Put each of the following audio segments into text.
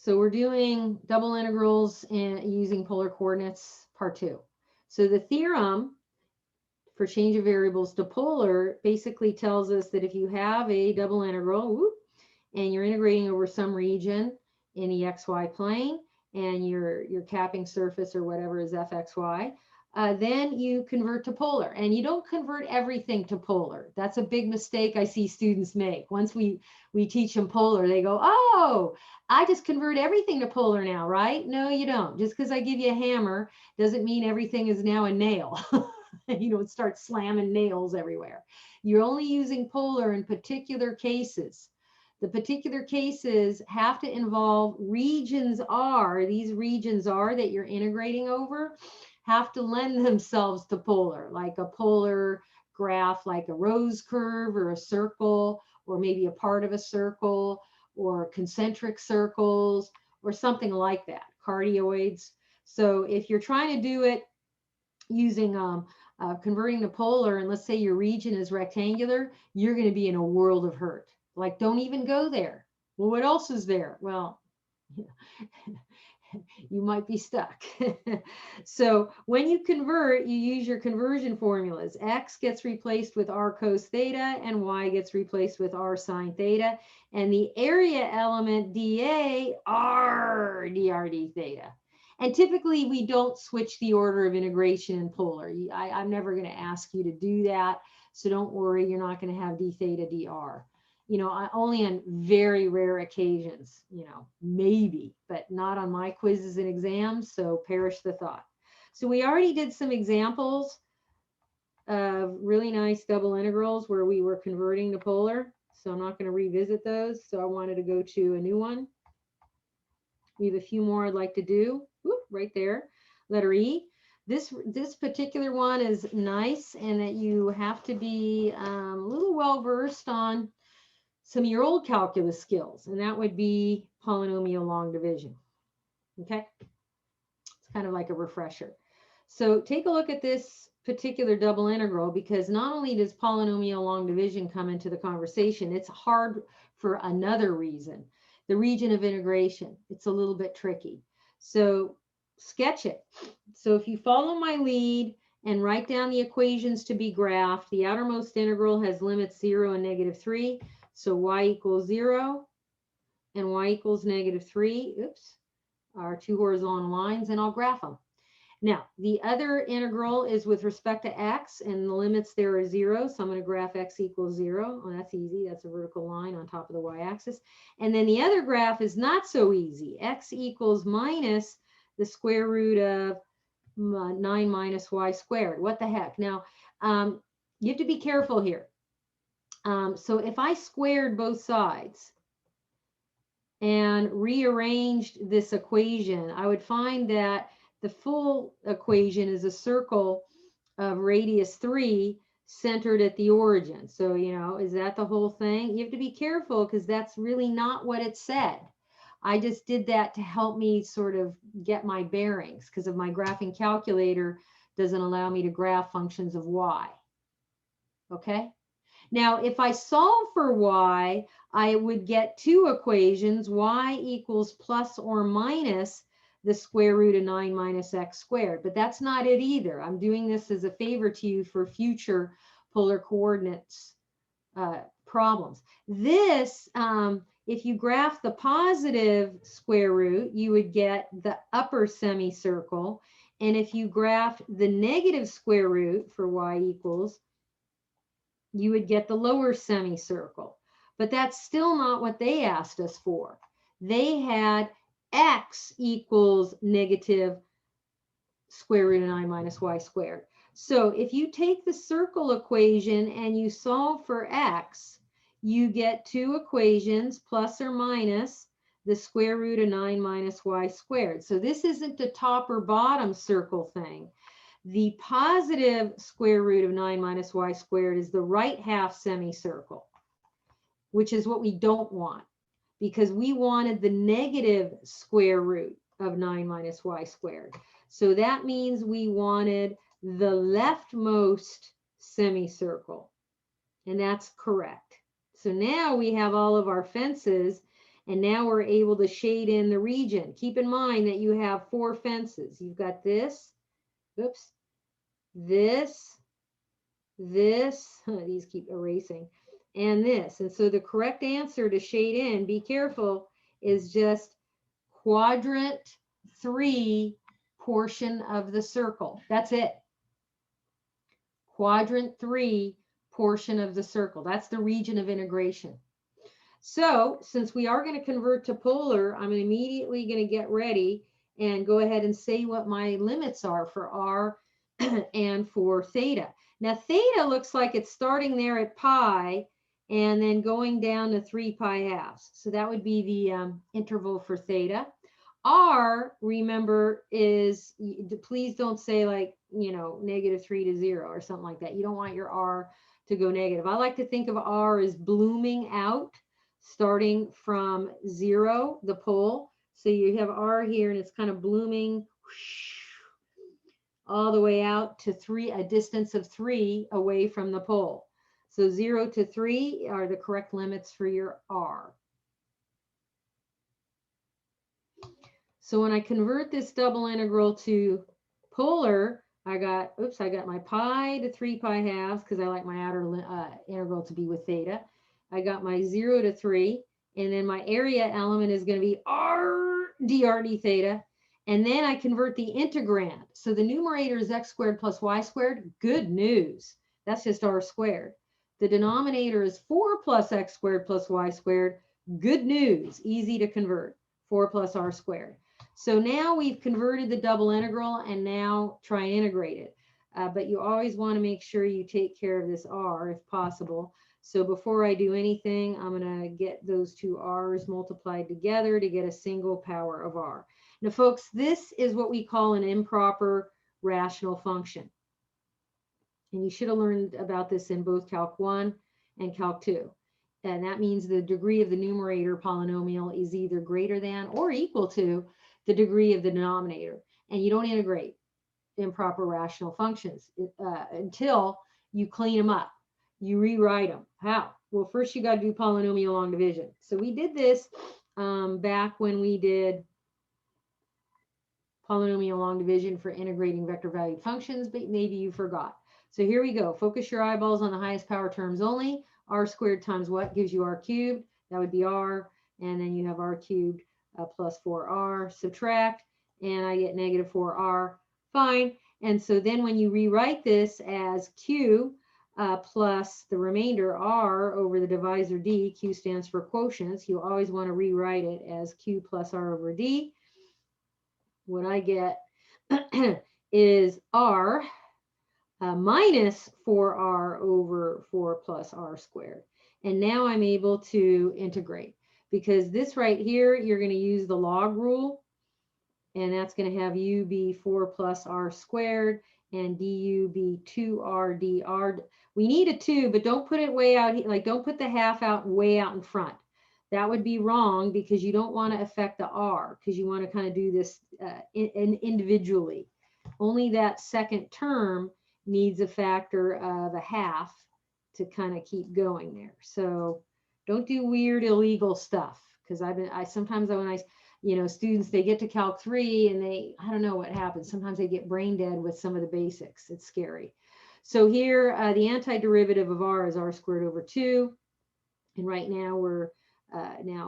So we're doing double integrals and using polar coordinates, part 2. So the theorem for change of variables to polar basically tells us that if you have a double integral, and you're integrating over some region in the xy plane, and your capping surface or whatever is fxy, then you convert to polar. And you don't convert everything to polar. That's a big mistake I see students make. Once we teach them polar, they go, oh, I just convert everything to polar now, right? No, you don't. Just because I give you a hammer doesn't mean everything is now a nail. You don't start slamming nails everywhere. You're only using polar in particular cases. The particular cases have to involve regions R, these regions R that you're integrating over, have to lend themselves to polar, like a polar graph, like a rose curve or a circle, or maybe a part of a circle, or concentric circles, or something like that, cardioids. So if you're trying to do it using converting to polar, and let's say your region is rectangular, you're going to be in a world of hurt. Like, don't even go there. Well, what else is there? Well, you might be stuck. So when you convert, you use your conversion formulas. X gets replaced with r cos theta, and y gets replaced with r sine theta. And the area element dA, r dr d theta. And typically we don't switch the order of integration in polar. I'm never going to ask you to do that. So don't worry, you're not going to have d theta dr. Only on very rare occasions, maybe, but not on my quizzes and exams. So perish the thought. So we already did some examples of really nice double integrals where we were converting to polar. So I'm not going to revisit those. So I wanted to go to a new one. We have a few more I'd like to do. Whoop, right there, letter E. This particular one is nice, and that you have to be a little well versed on some of your old calculus skills, and that would be polynomial long division. Okay, it's kind of like a refresher. So take a look at this particular double integral, because not only does polynomial long division come into the conversation, it's hard for another reason. The region of integration, it's a little bit tricky. So sketch it. So if you follow my lead and write down the equations to be graphed, the outermost integral has limits 0 and -3. So y equals 0 and y equals -3. Oops, are two horizontal lines, and I'll graph them. Now, the other integral is with respect to x, and the limits there are 0. So I'm going to graph x equals 0. Oh, that's easy. That's a vertical line on top of the y-axis. And then the other graph is not so easy. X equals minus the square root of 9 minus y squared. What the heck? Now, you have to be careful here. So if I squared both sides and rearranged this equation, I would find that the full equation is a circle of radius 3 centered at the origin. So, is that the whole thing? You have to be careful, because that's really not what it said. I just did that to help me sort of get my bearings, because of my graphing calculator doesn't allow me to graph functions of y. Okay? Now, if I solve for y, I would get two equations, y equals plus or minus the square root of 9 minus x squared. But that's not it either. I'm doing this as a favor to you for future polar coordinates problems. This, if you graph the positive square root, you would get the upper semicircle. And if you graph the negative square root for y equals, you would get the lower semicircle. But that's still not what they asked us for. They had x equals negative square root of 9 minus y squared. So if you take the circle equation and you solve for x, you get two equations, plus or minus the square root of 9 minus y squared. So this isn't the top or bottom circle thing. The positive square root of 9 minus y squared is the right half semicircle, which is what we don't want, because we wanted the negative square root of 9 minus y squared. So that means we wanted the leftmost semicircle, and that's correct. So now we have all of our fences, And now we're able to shade in the region. Keep in mind that you have 4 fences. You've got this, oops, this, these keep erasing, and this. And so the correct answer to shade in, be careful, is just quadrant 3 portion of the circle. That's it. Quadrant 3 portion of the circle. That's the region of integration. So since we are going to convert to polar, I'm immediately going to get ready and go ahead and say what my limits are for r and for theta. Now theta looks like it's starting there at pi and then going down to 3 pi halves. So that would be the interval for theta. R, remember, is, please don't say like, you know, -3 to 0 or something like that. You don't want your R to go negative. I like to think of R as blooming out, starting from 0, the pole. So you have R here and it's kind of blooming all the way out to 3, a distance of 3 away from the pole. So 0 to 3 are the correct limits for your R. So when I convert this double integral to polar, I got my pi to 3 pi halves because I like my outer integral to be with theta. I got my 0 to 3, and then my area element is going to be r dr d theta. And then I convert the integrand. So the numerator is x squared plus y squared. Good news. That's just r squared. The denominator is 4 plus x squared plus y squared. Good news. Easy to convert. 4 plus r squared. So now we've converted the double integral and now try and integrate it. But you always want to make sure you take care of this r if possible. So before I do anything, I'm going to get those two r's multiplied together to get a single power of r. Now, folks, this is what we call an improper rational function. And you should have learned about this in both Calc 1 and Calc 2. And that means the degree of the numerator polynomial is either greater than or equal to the degree of the denominator. And you don't integrate improper rational functions until you clean them up. You rewrite them. How? Well, first you got to do polynomial long division. So we did this back when we did polynomial long division for integrating vector valued functions, but maybe you forgot. So here we go. Focus your eyeballs on the highest power terms only. R squared times what gives you R cubed? That would be R. And then you have R cubed plus 4R. Subtract, and I get negative 4R. Fine. And so then when you rewrite this as Q plus the remainder R over the divisor D, Q stands for quotients. You always want to rewrite it as Q plus R over D. What I get is R minus 4R over 4 plus R squared. And now I'm able to integrate because this right here, you're going to use the log rule. And that's going to have U be 4 plus R squared and du be 2R dr. We need a 2, but don't put it way out, like don't put the half out way out in front. That would be wrong because you don't want to affect the R because you want to kind of do this individually. Only that second term needs a factor of a half to kind of keep going there. So don't do weird illegal stuff because sometimes when I students, they get to Calc 3 and I don't know what happens. Sometimes they get brain dead with some of the basics. It's scary. So here, the antiderivative of R is R squared over 2. And right now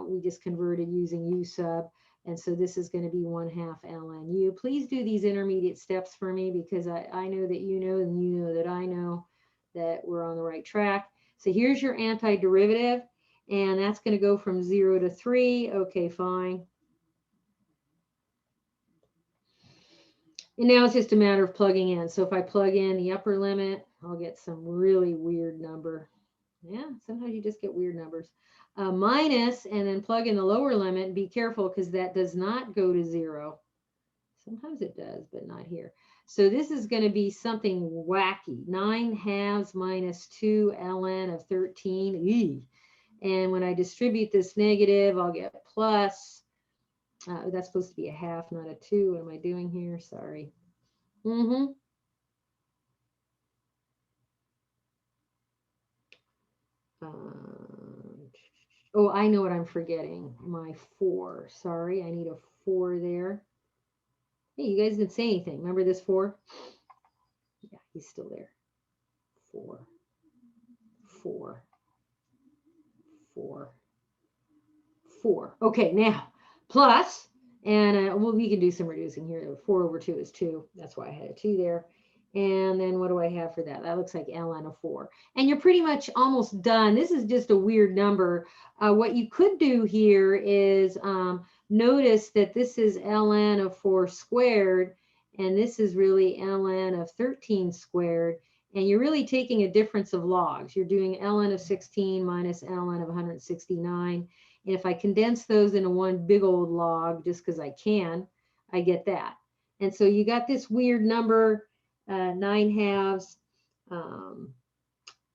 we just converted using U sub. And so this is going to be 1/2 ln U. Please do these intermediate steps for me because I know that you know and you know that I know that we're on the right track. So here's your antiderivative. And that's going to go from 0 to 3. Okay, fine. And now it's just a matter of plugging in. So if I plug in the upper limit, I'll get some really weird number. Yeah, sometimes you just get weird numbers. Minus, and then plug in the lower limit. And be careful because that does not go to 0. Sometimes it does, but not here. So this is going to be something wacky. 9 halves minus 2 ln of 13. Eee. And when I distribute this negative, I'll get plus. That's supposed to be a half, not a 2. What am I doing here? Sorry. Oh, I know what I'm forgetting. My 4. Sorry, I need a 4 there. Hey, you guys didn't say anything. Remember this 4? Yeah, he's still there. 4, 4, 4, 4. Okay, now plus, and well, we can do some reducing here. 4 over 2 is 2. That's why I had a 2 there. And then what do I have for that? That looks like ln of 4. And you're pretty much almost done. This is just a weird number. What you could do here is notice that this is ln of 4 squared, and this is really ln of 13 squared. And you're really taking a difference of logs. You're doing ln of 16 minus ln of 169. And if I condense those into one big old log, just because I can, I get that. And so you got this weird number, 9/2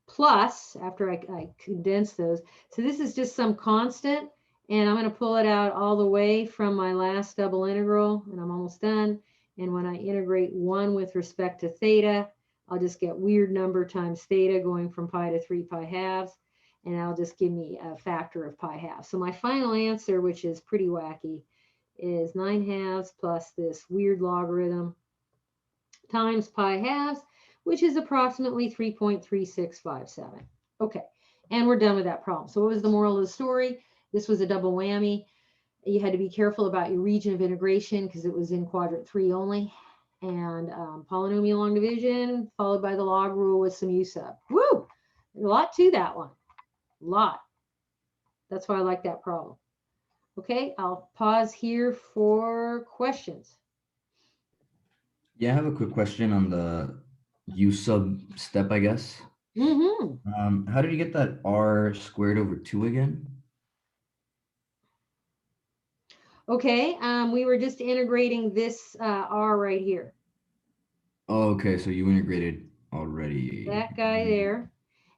plus, after I condense those. So this is just some constant, and I'm going to pull it out all the way from my last double integral, and I'm almost done. And when I integrate 1 with respect to theta, I'll just get weird number times theta going from pi to 3 pi halves, and that'll just give me a factor of pi halves. So my final answer, which is pretty wacky, is 9/2 plus this weird logarithm times pi halves, which is approximately 3.3657. Okay, and we're done with that problem. So what was the moral of the story? This was a double whammy. You had to be careful about your region of integration because it was in quadrant 3 only. And polynomial long division followed by the log rule with some u sub. Woo! A lot to that one. A lot. That's why I like that problem. Okay, I'll pause here for questions. Yeah, I have a quick question on the U sub step, I guess. How did you get that R squared over 2 again? Okay, we were just integrating this R right here. Oh, okay, so you integrated already. That guy there.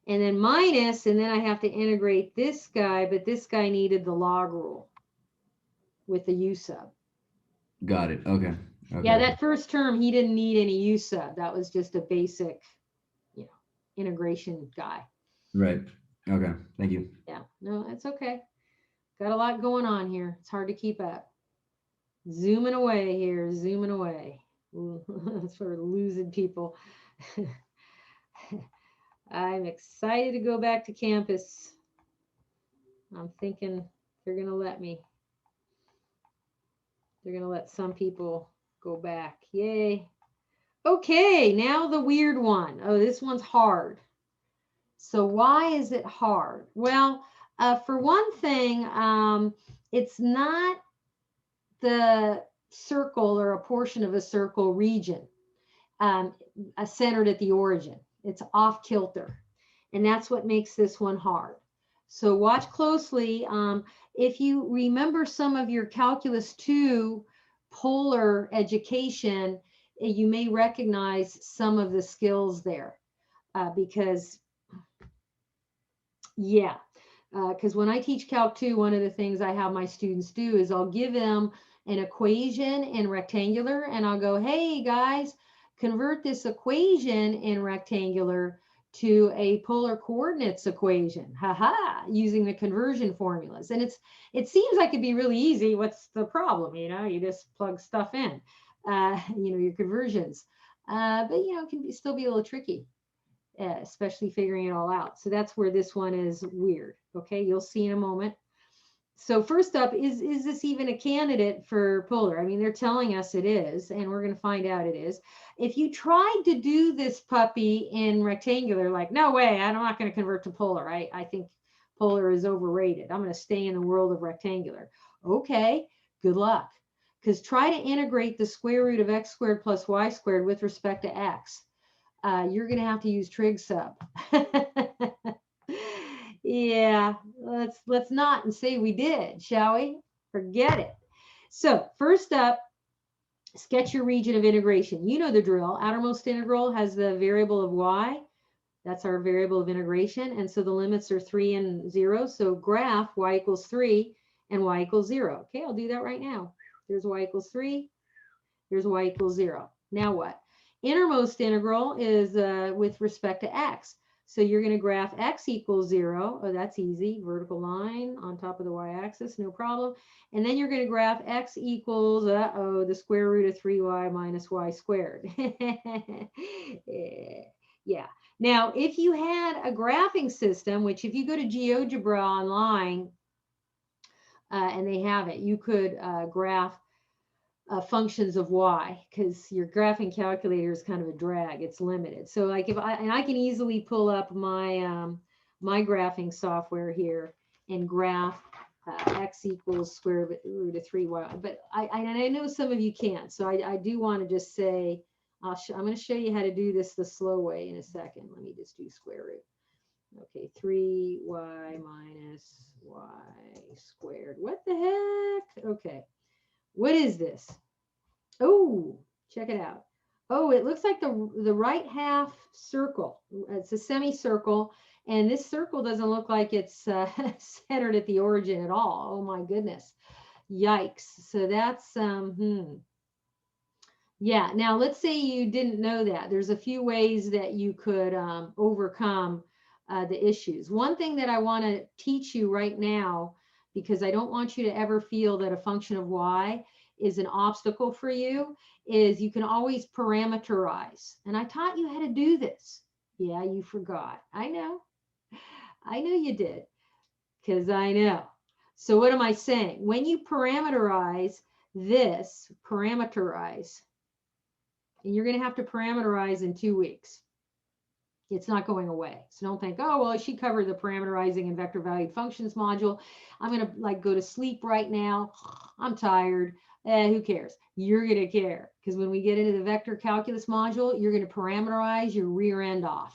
And then minus, and then I have to integrate this guy, but this guy needed the log rule with the u sub. Got it. Okay. Okay. Yeah, Okay. that first term, he didn't need any u sub. That was just a basic, you know, integration guy. Right. Okay. Thank you. Yeah, no, that's okay. Got a lot going on here. It's hard to keep up. Zooming away here, zooming away. Sort of losing people. I'm excited to go back to campus. I'm thinking they're going to let me. They're going to let some people go back. Yay. Okay, now the weird one. Oh, this one's hard. So why is it hard? Well, for one thing, it's not the circle or a portion of a circle region centered at the origin. It's off kilter. And that's what makes this one hard. So watch closely. If you remember some of your Calculus 2 polar education, you may recognize some of the skills there because, yeah, because when I teach Calc 2, one of the things I have my students do is I'll give them an equation in rectangular and I'll go, hey guys, convert this equation in rectangular to a polar coordinates equation, using the conversion formulas. And it seems like it'd be really easy. What's the problem? You just plug stuff in, your conversions. But it can still be a little tricky, especially figuring it all out. So that's where this one is weird. Okay, you'll see in a moment. So first up, is this even a candidate for polar? I mean, they're telling us it is, and we're going to find out it is. If you tried to do this puppy in rectangular, like, no way, I'm not going to convert to polar. I think polar is overrated. I'm going to stay in the world of rectangular. Okay, good luck. Because try to integrate the square root of x squared plus y squared with respect to x. You're going to have to use trig sub. Yeah, let's not and say we did, shall we? Forget it. So first up, sketch your region of integration. You know the drill. Outermost integral has the variable of y. That's our variable of integration. And so the limits are 3 and 0. So graph y equals 3 and y equals 0. Okay, I'll do that right now. There's y equals 3. Here's y equals 0. Now what? Innermost integral is with respect to x. So you're going to graph x equals 0. Oh, that's easy. Vertical line on top of the y-axis, no problem. And then you're going to graph x equals, the square root of 3y minus y squared. Yeah. Now, if you had a graphing system, which if you go to GeoGebra online, and they have it, you could graph functions of y, because your graphing calculator is kind of a drag. It's limited. So like if I can easily pull up my my graphing software here and graph x equals square root of 3y. But I know some of you can't. So I do want to just say, I'm going to show you how to do this the slow way in a second. Let me just do square root. Okay, 3y minus y squared. What the heck? Okay. What is this? Oh, check it out. Oh, it looks like the right half circle. It's a semicircle, and this circle doesn't look like it's centered at the origin at all. Oh my goodness. Yikes. So that's yeah. Now let's say you didn't know that. There's a few ways that you could overcome the issues. One thing that I want to teach you right now, because I don't want you to ever feel that a function of y is an obstacle for you, is you can always parameterize. And I taught you how to do this. Yeah, you forgot. I know. I know you did, because I know. So what am I saying? When you parameterize this, parameterize, and you're going to have to parameterize in 2 weeks. It's not going away. So don't think, oh, well, she covered the parameterizing and vector valued functions module. I'm going to like go to sleep right now. I'm tired. Who cares? You're going to care, because when we get into the vector calculus module, you're going to parameterize your rear end off.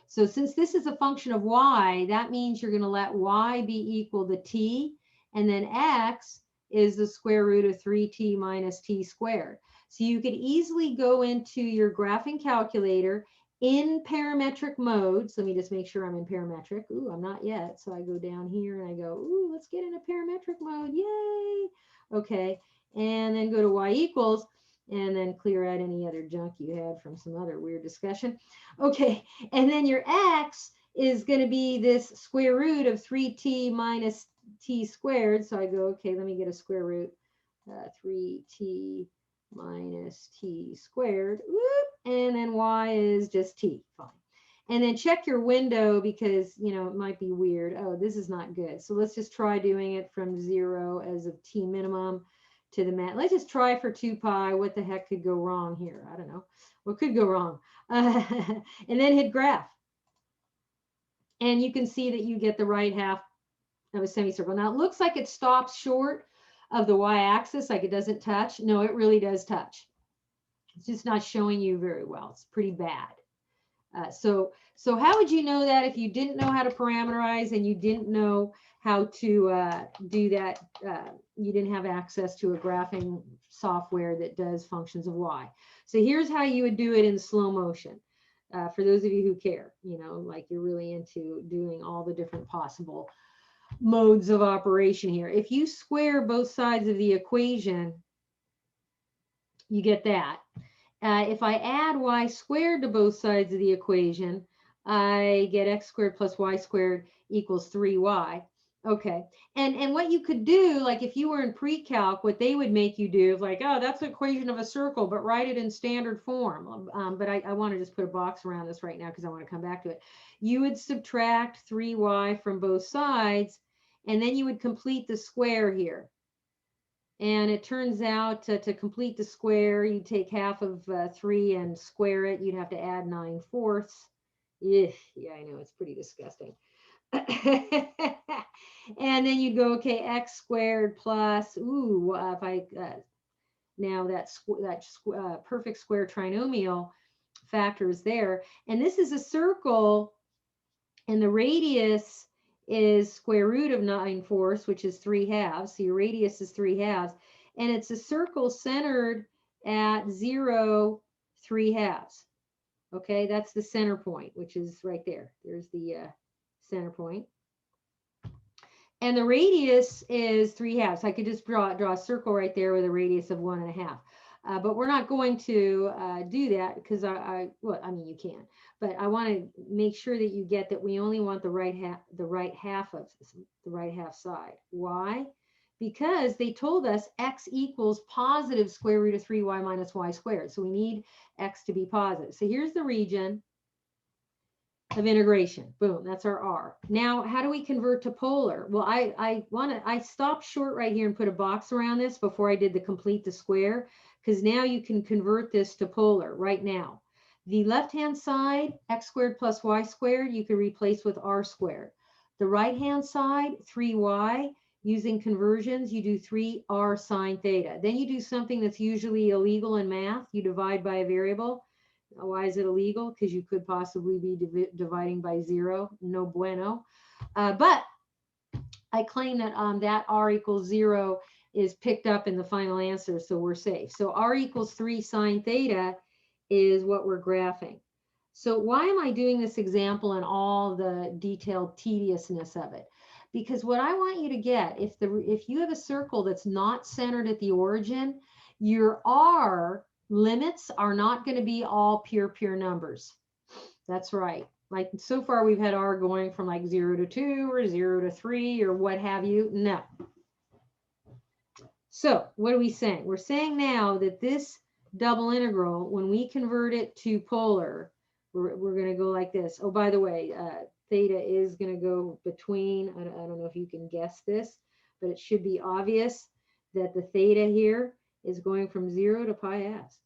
So since this is a function of y, that means you're going to let y be equal to t, and then x is the square root of 3t minus t squared. So you could easily go into your graphing calculator in parametric modes. Let me just make sure I'm in parametric. Ooh, I'm not yet. So I go down here and I go, ooh, let's get into parametric mode. Yay. Okay. And then go to y equals, and then clear out any other junk you had from some other weird discussion. Okay. And then your x is going to be this square root of 3t minus t squared. So I go, okay, let me get a square root, 3t minus t squared. Whoop, and then y is just t. Fine. And then check your window, because, you know, it might be weird. Oh, this is not good. So let's just try doing it from 0 as of t minimum to the max. Let's just try for 2 pi. What the heck could go wrong here? I don't know. What could go wrong? And then hit graph. And you can see that you get the right half of a semicircle. Now it looks like it stops short of the y-axis, like it doesn't touch. No, it really does touch. It's just not showing you very well. It's pretty bad. So how would you know that if you didn't know how to parameterize and you didn't know how to do that? You didn't have access to a graphing software that does functions of y. So here's how you would do it in slow motion. For those of you who care, you know, like you're really into doing all the different possible modes of operation here. If you square both sides of the equation, you get that. If I add y squared to both sides of the equation, I get x squared plus y squared equals 3y. Okay. And what you could do, like if you were in pre-calc, what they would make you do is like, oh, that's the equation of a circle, but write it in standard form. But I want to just put a box around this right now because I want to come back to it. You would subtract 3y from both sides, and then you would complete the square here. And it turns out to complete the square, you take half of 3 and square it. You'd have to add 9/4. Yeah, I know, it's pretty disgusting. And then you'd go, okay, x squared plus, ooh, if I, now that perfect square trinomial factor is there. And this is a circle, and the radius is square root of 9/4, which is 3/2. So your radius is 3/2. And it's a circle centered at 0, 3/2. Okay, that's the center point, which is right there. There's the center point. And the radius is 3/2. I could just draw a circle right there with a radius of 1.5. But we're not going to do that because well, I mean, you can, but I want to make sure that you get that we only want the right half side. Why? Because they told us x equals positive square root of 3y minus y squared. So we need x to be positive. So here's the region of integration. Boom, that's our R. Now, how do we convert to polar? Well, I stopped short right here and put a box around this before I did the complete the square, because now you can convert this to polar right now. The left-hand side, x squared plus y squared, you can replace with r squared. The right-hand side, 3y, using conversions, you do 3r sine theta. Then you do something that's usually illegal in math. You divide by a variable. Why is it illegal? Because you could possibly be dividing by 0. No bueno. But I claim that that r equals 0 is picked up in the final answer, so we're safe. So r equals 3 sine theta is what we're graphing. So why am I doing this example and all the detailed tediousness of it? Because what I want you to get, if you have a circle that's not centered at the origin, your r limits are not going to be all pure numbers. That's right. Like so far we've had r going from like 0 to 2 or 0 to 3 or what have you. No. So what are we saying? We're saying now that this double integral, when we convert it to polar, we're going to go like this. Oh, by the way, theta is going to go between, I don't know if you can guess this, but it should be obvious that the theta here is going from 0 to pi s.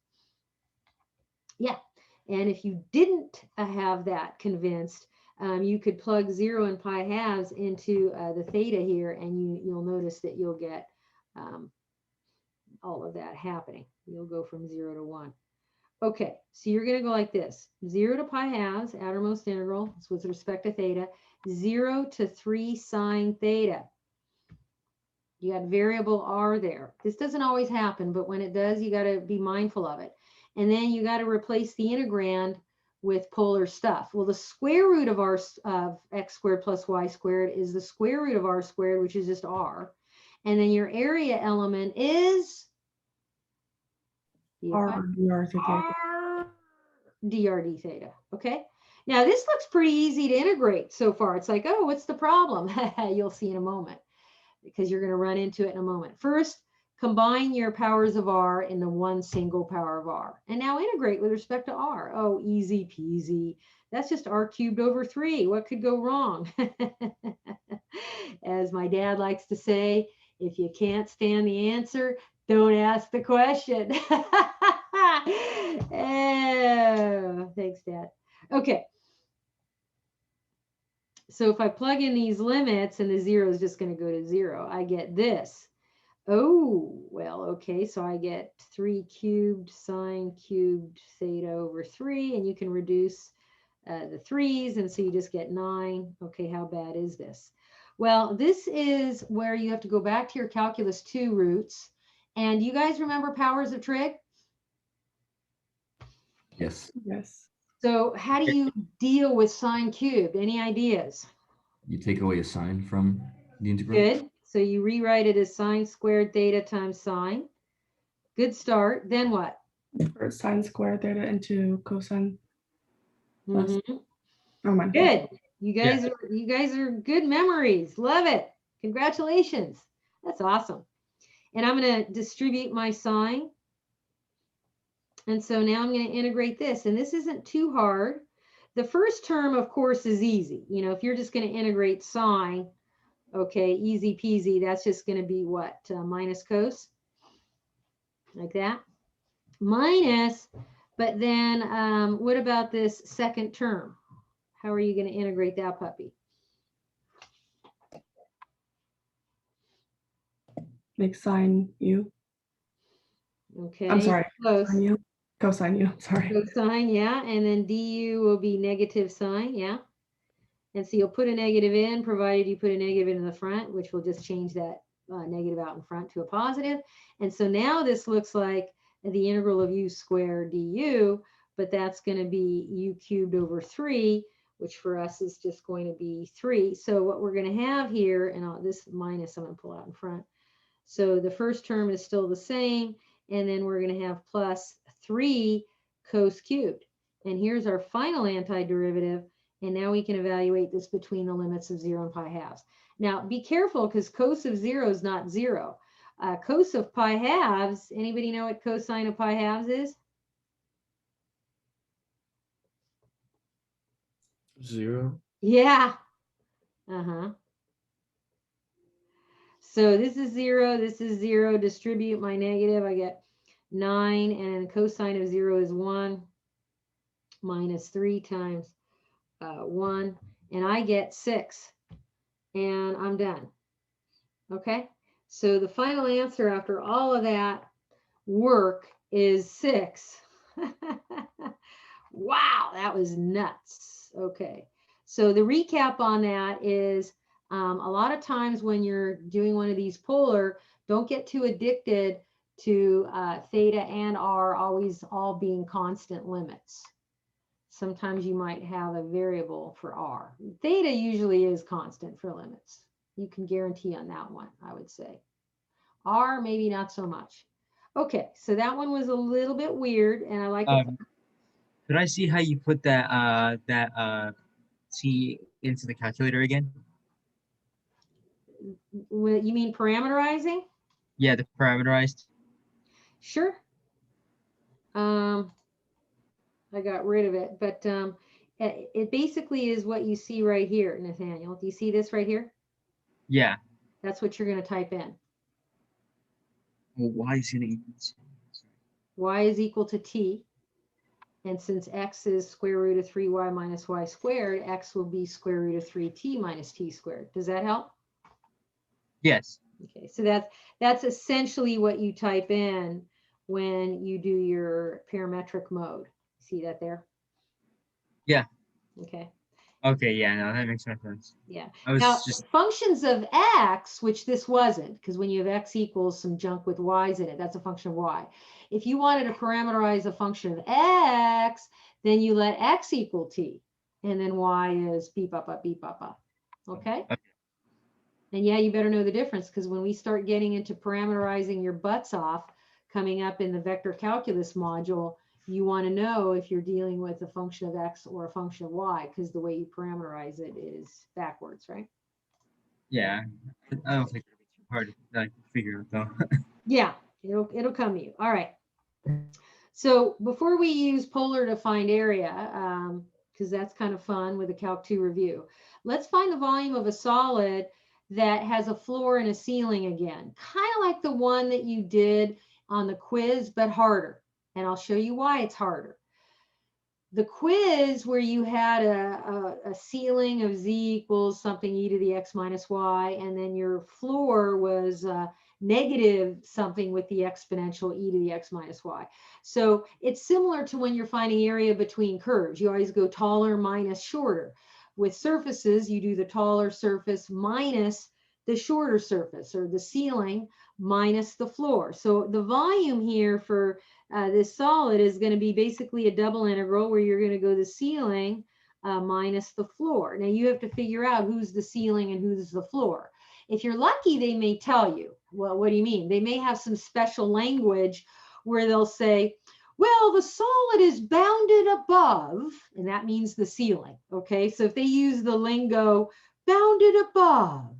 Yeah, and if you didn't have that convinced, you could plug 0 and pi halves into the theta here, and you'll notice that you'll get all of that happening. You'll go from 0 to 1. Okay, so you're going to go like this. 0 to pi halves, outermost integral, is with respect to theta, 0 to 3 sine theta. You got variable r there. This doesn't always happen, but when it does, you got to be mindful of it. And then you got to replace the integrand with polar stuff. Well, the square root of x squared plus y squared is the square root of r squared, which is just r. And then your area element is r d theta. Okay. Now this looks pretty easy to integrate so far. It's like, oh, what's the problem? You'll see in a moment, because you're going to run into it in a moment. First, combine your powers of r into one single power of r. And now integrate with respect to r. Oh, easy peasy. That's just r cubed over 3. What could go wrong? As my dad likes to say, if you can't stand the answer, don't ask the question. Oh, thanks, Dad. Okay. So if I plug in these limits and the 0 is just going to go to 0, I get this. Oh, well, okay, so I get 3 cubed sine cubed theta over 3, and you can reduce the 3's, and so you just get 9. Okay, how bad is this? Well, this is where you have to go back to your calculus 2 roots. And you guys remember powers of trig? Yes. Yes. So how do you deal with sine cubed? Any ideas? You take away a sign from the integral. Good. So you rewrite it as sine squared theta times sine. Good start. Then what? Or sine squared theta into cosine. Mm-hmm. Oh my. Good. You guys are good memories. Love it. Congratulations. That's awesome. And I'm going to distribute my sine. And so now I'm going to integrate this. And this isn't too hard. The first term, of course, is easy. You know, if you're just going to integrate sine, okay, easy peasy. That's just going to be what? Minus cos. Like that. Minus, but then what about this second term? How are you going to integrate that puppy? Make sine u. Okay. I'm sorry. Close. Sine u. Cosine u. Sorry. Cosine, yeah. And then du will be negative sine, yeah. And so you'll put a negative in, provided you put a negative in the front, which will just change that negative out in front to a positive. And so now this looks like the integral of u squared du, but that's going to be u cubed over 3, which for us is just going to be 3. So what we're going to have here, and this minus I'm going to pull out in front. So the first term is still the same, and then we're going to have plus 3 cos cubed. And here's our final antiderivative. And now we can evaluate this between the limits of 0 and pi halves. Now, be careful because cos of 0 is not 0. Cos of pi halves, anybody know what cosine of pi halves is? 0. Yeah. So this is 0, this is 0. Distribute my negative. I get 9, and cosine of 0 is 1 minus 3 times 1, and I get 6, and I'm done. Okay, so the final answer after all of that work is 6. Wow, that was nuts. Okay, so the recap on that is a lot of times when you're doing one of these polar, don't get too addicted to theta and r always all being constant limits. Sometimes you might have a variable for r. Theta usually is constant for limits. You can guarantee on that one, I would say. R, maybe not so much. Okay, so that one was a little bit weird, and I like it. Could I see how you put that t into the calculator again? You mean parameterizing? Yeah, the parameterized. Sure. I got rid of it, but it basically is what you see right here, Nathaniel. Do you see this right here? Yeah. That's what you're going to type in. Well, y is going to equal to. Y is equal to t. And since x is square root of 3y minus y squared, x will be square root of 3t minus t squared. Does that help? Yes. Okay, so that's essentially what you type in when you do your parametric mode. See that there? Yeah. Okay. Okay, yeah, no, that makes more sense. Yeah. I was Now, just functions of x, which this wasn't, because when you have x equals some junk with y's in it, that's a function of y. If you wanted to parameterize a function of x, then you let x equal t, and then y is beep up, up, beep up, up. Okay? And yeah, you better know the difference, because when we start getting into parameterizing your butts off coming up in the vector calculus module, you want to know if you're dealing with a function of x or a function of y, because the way you parameterize it is backwards, right? yeah. I don't think it'll be too hard to figure out though. Yeah, it'll come to you. All right. So before we use polar to find area, because that's kind of fun with a Calc 2 review, let's find the volume of a solid that has a floor and a ceiling again, kind of like the one that you did on the quiz, but harder. And I'll show you why it's harder. The quiz where you had a ceiling of z equals something e to the x minus y, and then your floor was negative something with the exponential e to the x minus y. So it's similar to when you're finding area between curves. You always go taller minus shorter. With surfaces, you do the taller surface minus the shorter surface, or the ceiling minus the floor. So the volume here for this solid is going to be basically a double integral where you're going to go the ceiling minus the floor. Now you have to figure out who's the ceiling and who's the floor. If you're lucky, they may tell you. Well, what do you mean? They may have some special language where they'll say, well, the solid is bounded above, and that means the ceiling. Okay, so if they use the lingo bounded above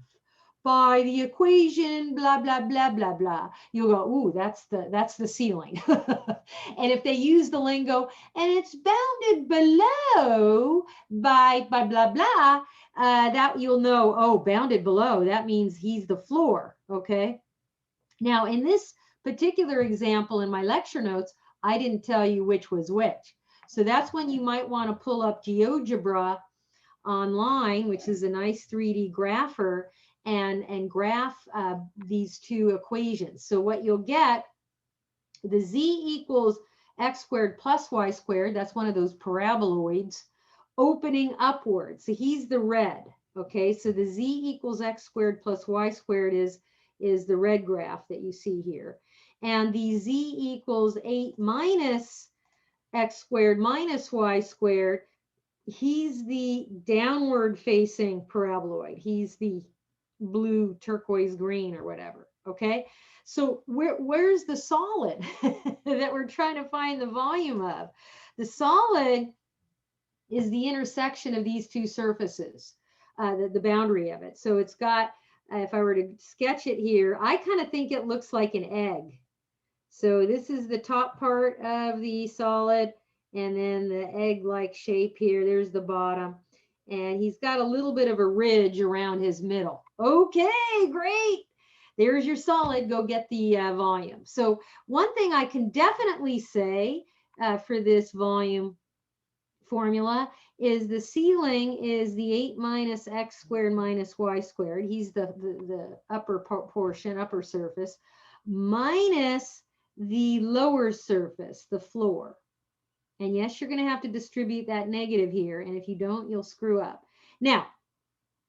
by the equation, blah, blah, blah, blah, blah, you'll go, ooh, that's the ceiling. And if they use the lingo, and it's bounded below by blah, blah, that you'll know, oh, bounded below, that means he's the floor, okay? Now, in this particular example in my lecture notes, I didn't tell you which was which. So that's when you might want to pull up GeoGebra online, which is a nice 3D grapher, and graph these two equations. So what you'll get, the z equals x squared plus y squared, that's one of those paraboloids, opening upwards. So he's the red, okay? So the z equals x squared plus y squared is the red graph that you see here. And the z equals 8 minus x squared minus y squared, he's the downward facing paraboloid. He's the blue, turquoise, green, or whatever. Okay. So where's the solid that we're trying to find the volume of? The solid is the intersection of these two surfaces, the boundary of it. So it's got, if I were to sketch it here, I kind of think it looks like an egg. So this is the top part of the solid, and then the egg-like shape here. There's the bottom. And he's got a little bit of a ridge around his middle. Okay, great. There's your solid. Go get the volume. So one thing I can definitely say for this volume formula is the ceiling is the 8 minus x squared minus y squared. He's the upper portion, upper surface, minus the lower surface, the floor. And yes, you're going to have to distribute that negative here. And if you don't, you'll screw up. Now,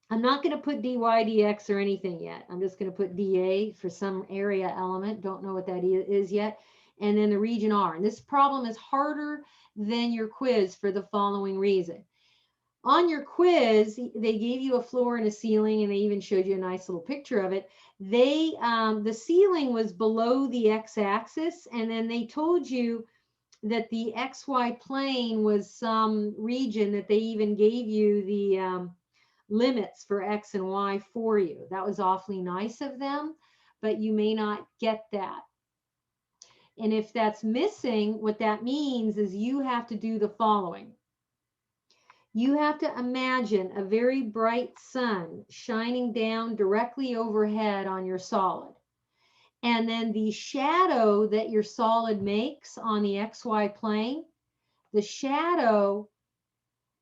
I'm not going to put dy dx or anything yet. I'm just going to put dA for some area element. Don't know what that is yet. And then the region R. And this problem is harder than your quiz for the following reason. On your quiz, they gave you a floor and a ceiling, and they even showed you a nice little picture of it. The ceiling was below the x-axis, and then they told you that the xy plane was some region that they even gave you the limits for x and y for you. That was awfully nice of them, but you may not get that. And if that's missing, what that means is you have to do the following. You have to imagine a very bright sun shining down directly overhead on your solid. And then the shadow that your solid makes on the XY plane, the shadow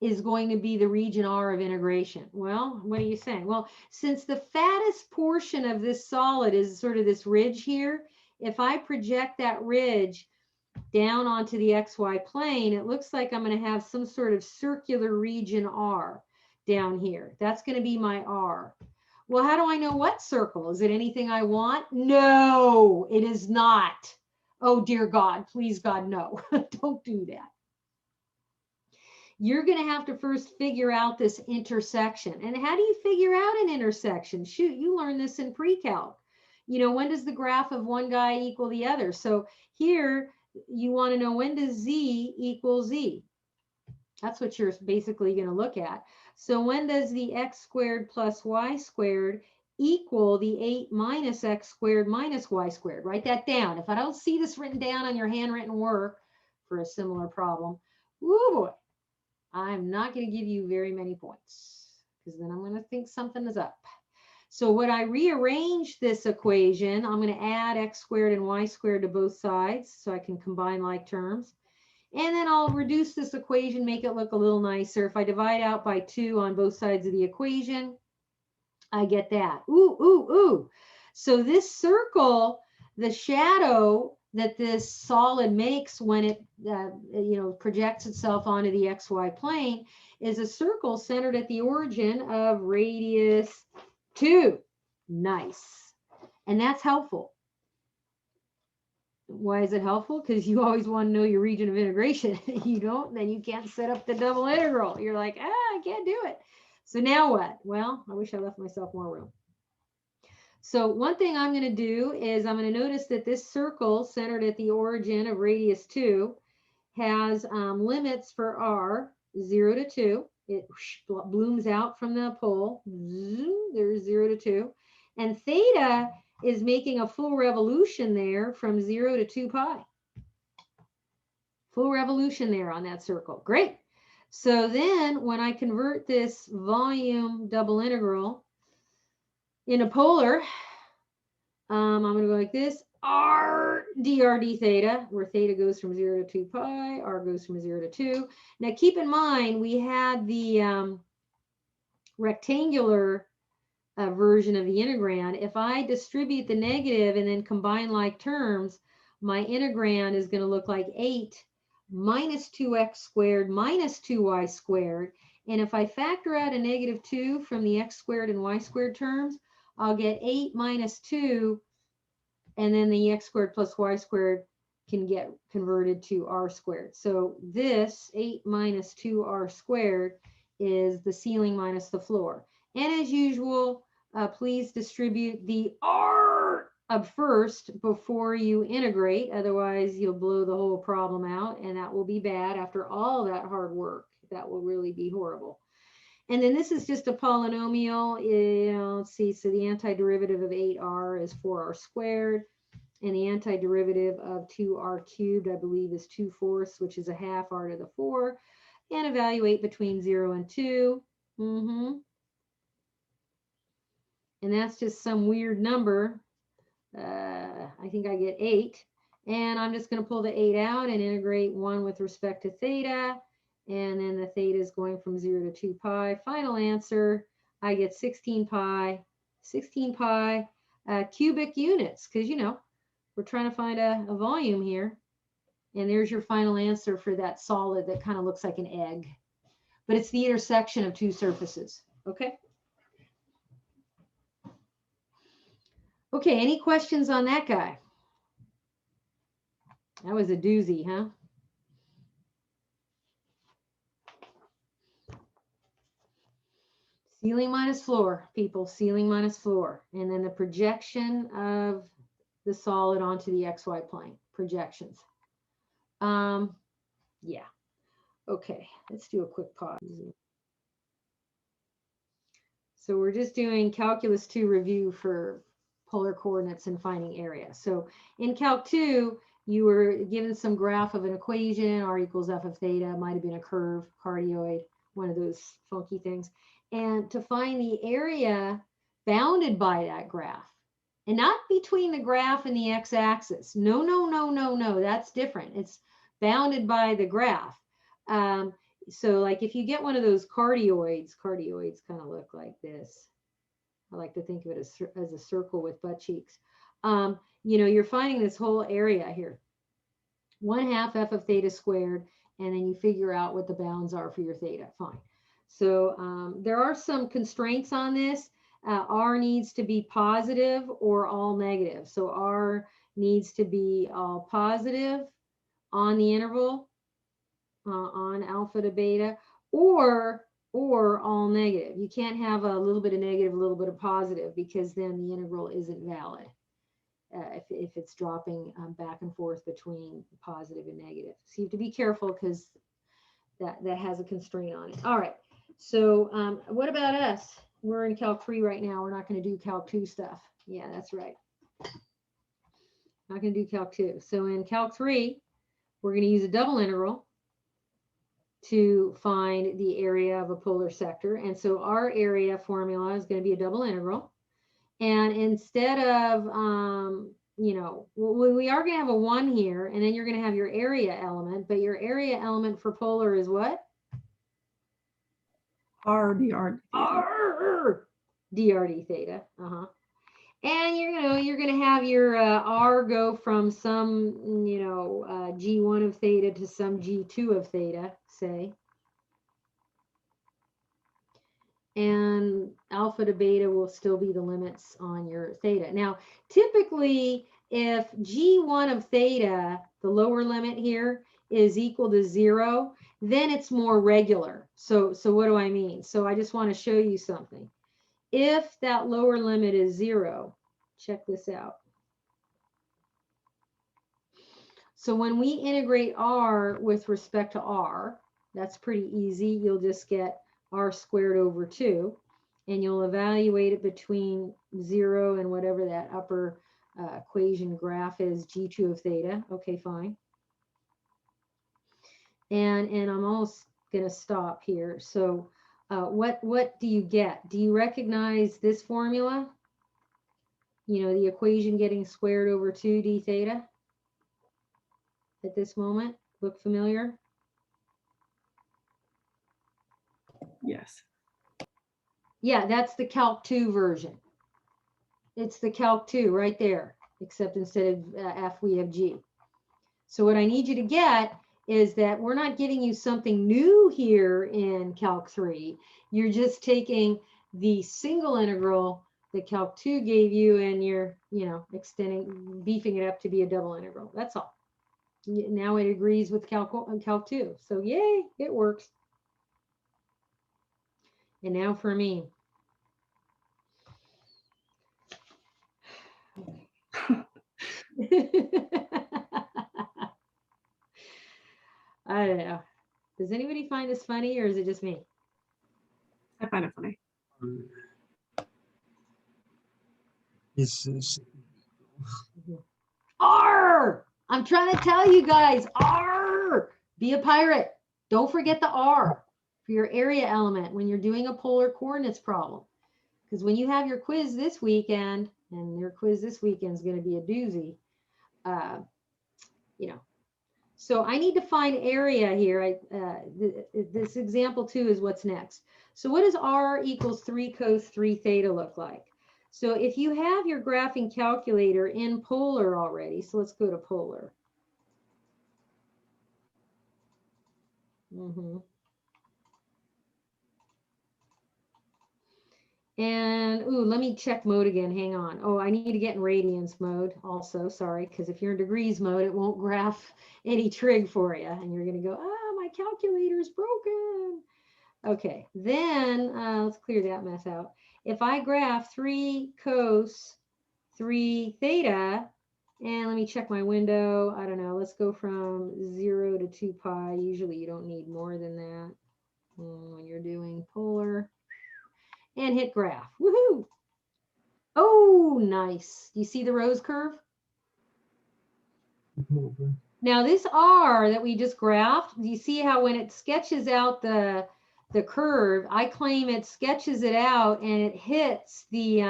is going to be the region R of integration. Well, what are you saying? Well, since the fattest portion of this solid is sort of this ridge here, if I project that ridge down onto the XY plane, it looks like I'm going to have some sort of circular region R down here. That's going to be my R. Well, how do I know what circle? Is it anything I want? No, it is not. Oh, dear God, please, God, no. Don't do that. You're going to have to first figure out this intersection. And how do you figure out an intersection? Shoot, you learned this in pre-calc. You know, when does the graph of one guy equal the other? So here, you want to know, when does z equal z? That's what you're basically going to look at. So when does the x squared plus y squared equal the 8 minus x squared minus y squared? Write that down. If I don't see this written down on your handwritten work for a similar problem, woo boy, I'm not going to give you very many points, because then I'm going to think something is up. So when I rearrange this equation, I'm going to add x squared and y squared to both sides so I can combine like terms. And then I'll reduce this equation, make it look a little nicer. If I divide out by 2 on both sides of the equation, I get that. Ooh, ooh, ooh. So this circle, the shadow that this solid makes when it projects itself onto the XY plane is a circle centered at the origin of radius 2. Nice. And that's helpful. Why is it helpful? Because you always want to know your region of integration. You don't, then you can't set up the double integral. You're like, I can't do it. So now what? Well, I wish I left myself more room. So one thing I'm going to do is I'm going to notice that this circle centered at the origin of radius 2 has limits for r 0 to 2. It blooms out from the pole. There's 0 to 2. And theta is making a full revolution there from 0 to 2 pi. Full revolution there on that circle. Great. So then when I convert this volume double integral into polar, I'm going to go like this. R dr d theta, where theta goes from 0 to 2 pi, r goes from 0 to 2. Now keep in mind, we had the rectangular version of the integrand. If I distribute the negative and then combine like terms, my integrand is going to look like 8 minus 2x squared minus 2y squared. And if I factor out a negative 2 from the x squared and y squared terms, I'll get 8 minus 2, and then the x squared plus y squared can get converted to r squared. So this 8 minus 2r squared is the ceiling minus the floor. And as usual, please distribute the R up first before you integrate. Otherwise, you'll blow the whole problem out, and that will be bad after all that hard work. That will really be horrible. And then this is just a polynomial. Let's see. So the antiderivative of 8r is 4r squared. And the antiderivative of 2r cubed, I believe, is 2/4, which is a half r to the 4. And evaluate between 0 and 2. And that's just some weird number. I think I get 8. And I'm just going to pull the 8 out and integrate 1 with respect to theta. And then the theta is going from 0 to 2 pi. Final answer, I get 16 pi cubic units, because, you know, we're trying to find a volume here. And there's your final answer for that solid that kind of looks like an egg. But it's the intersection of two surfaces. Okay? Okay, any questions on that guy? That was a doozy, huh? Ceiling minus floor, people, ceiling minus floor. And then the projection of the solid onto the XY plane, projections. Yeah. Okay, let's do a quick pause. So we're just doing calculus 2 review for polar coordinates and finding area. So in Calc 2, you were given some graph of an equation, r equals f of theta, might have been a curve, cardioid, one of those funky things. And to find the area bounded by that graph, and not between the graph and the x-axis. No, no, no, no, no, that's different. It's bounded by the graph. So like if you get one of those cardioids kind of look like this. I like to think of it as a circle with butt cheeks. You know, you're finding this whole area here. 1/2 f of theta squared, and then you figure out what the bounds are for your theta. Fine. So there are some constraints on this. R needs to be positive or all negative. So R needs to be all positive on the interval, on alpha to beta, or all negative. You can't have a little bit of negative, a little bit of positive, because then the integral isn't valid if it's dropping back and forth between positive and negative. So you have to be careful, because that has a constraint on it. All right. So what about us? We're in Calc 3 right now. We're not going to do Calc 2 stuff. Yeah, that's right. Not going to do Calc 2. So in Calc 3, we're going to use a double integral to find the area of a polar sector. And so our area formula is going to be a double integral. And instead of, you know, we are going to have a 1 here, and then you're going to have your area element. But your area element for polar is what? R dr. R dr theta. And you're going to have your R go from some, G1 of theta to some G2 of theta, say. And alpha to beta will still be the limits on your theta. Now, typically, if G1 of theta, the lower limit here, is equal to 0, then it's more regular. So what do I mean? So I just want to show you something. If that lower limit is 0, check this out. So when we integrate R with respect to R, that's pretty easy. You'll just get R squared over 2, and you'll evaluate it between 0 and whatever that upper equation graph is, G2 of theta. Okay, fine. And I'm almost going to stop here. So what do you get? Do you recognize this formula? You know, the equation getting squared over 2 d theta at this moment? Look familiar? Yes. Yeah, that's the Calc 2 version. It's the Calc 2 right there, except instead of F, we have G. So what I need you to get is that we're not giving you something new here in Calc 3. You're just taking the single integral that Calc 2 gave you, and you're, beefing it up to be a double integral. That's all. Now it agrees with Calc 2. So yay, it works. And now for me. I don't know. Does anybody find this funny or is it just me? I find it funny. It's R! I'm trying to tell you guys, R! Be a pirate. Don't forget the R for your area element when you're doing a polar coordinates problem. Because when you have your quiz this weekend, and your quiz this weekend is going to be a doozy, you know. So I need to find area here. This example 2 is what's next. So what does R equals 3 cos 3 theta look like? So if you have your graphing calculator in Polar already, so let's go to Polar. And, ooh, let me check mode again. Hang on. Oh, I need to get in radians mode also. Sorry, because if you're in degrees mode, it won't graph any trig for you. And you're going to go, ah, my calculator's broken. Okay, then let's clear that mess out. If I graph 3 cos 3 theta, and let me check my window. I don't know. Let's go from 0 to 2 pi. Usually you don't need more than that when you're doing polar. And hit graph. Woohoo! Oh, nice. Do you see the rose curve? Now this R that we just graphed, do you see how when it sketches out the curve, I claim it sketches it out and it hits the